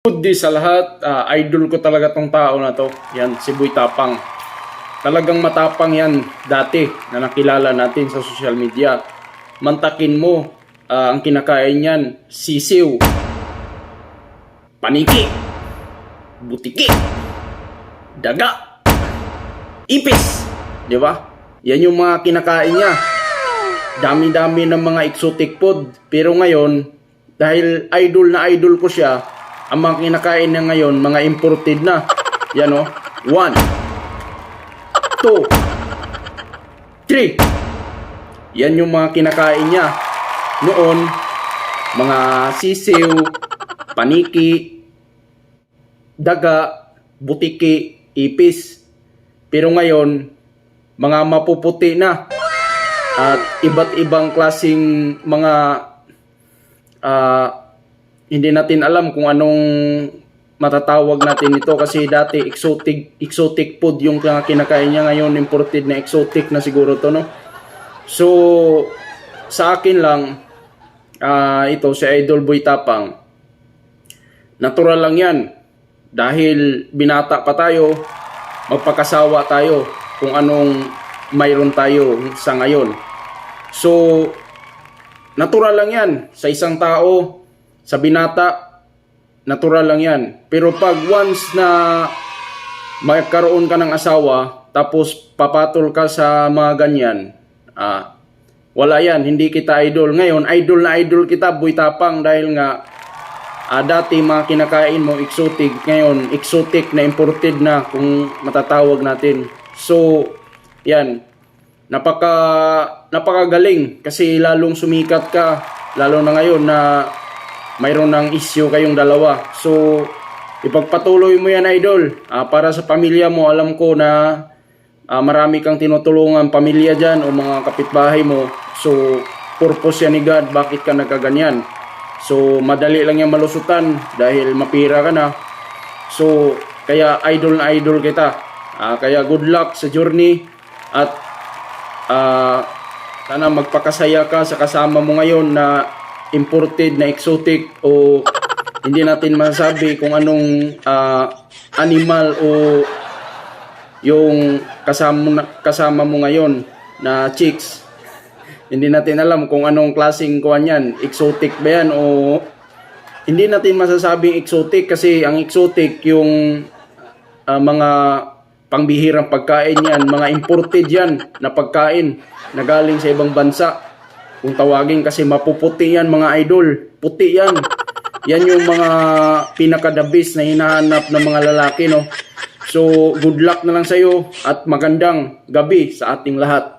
Good day sa lahat. Idol ko talaga tong tao na to. Yan, si Boy Tapang. Talagang matapang yan dati na nakilala natin sa social media. Mantakin mo, ang kinakain yan, sisiw, paniki, butiki, daga, ipis. Di ba? Yan yung mga kinakain niya. Dami-dami ng mga exotic food. Pero ngayon, dahil idol na idol ko siya, ang mga kinakain niya ngayon, mga imported na. Yan o. 1, 2, 3. Yan yung mga kinakain niya. Noon, mga sisiw, paniki, daga, butiki, ipis. Pero ngayon, mga mapuputi na. At iba't ibang klaseng mga hindi natin alam kung anong matatawag natin ito kasi dati exotic food yung kinakain niya, ngayon imported na exotic na siguro to, no? So sa akin lang, ito si Idol Boy Tapang, natural lang yan dahil binata pa tayo, magpakasawa tayo kung anong mayroon tayo sa ngayon. So natural lang yan sa isang tao, sa binata, natural lang yan. Pero pag once na magkaroon ka ng asawa, tapos papatol ka sa mga ganyan, wala yan, hindi kita idol. Ngayon, idol na idol kita, Boy Tapang, dahil nga dati mga kinakain mo, exotic. Ngayon, exotic na imported na, kung matatawag natin. So, yan, napakagaling kasi lalong sumikat ka, lalo na ngayon na mayroon ng issue kayong dalawa. So ipagpatuloy mo yan, idol, para sa pamilya mo. Alam ko na marami kang tinutulungan pamilya dyan o mga kapitbahay mo. So purpose yan ni God, bakit ka nagkaganyan. So madali lang yan malusutan dahil mapira ka na. So kaya idol na idol kita. Kaya good luck sa journey. At sana magpakasaya ka sa kasama mo ngayon na imported na exotic, o hindi natin masasabi kung anong animal o yung kasama mo ngayon na chicks. Hindi natin alam kung anong klaseng kuwan yan, exotic ba yan o hindi natin masasabing exotic, kasi ang exotic yung mga pangbihirang pagkain yan, mga imported yan na pagkain na galing sa ibang bansa. Kung tawagin, kasi mapuputi yan mga idol. Puti yan. Yan yung mga pinaka-the-best na hinahanap ng mga lalaki, no? So, good luck na lang sa'yo at magandang gabi sa ating lahat.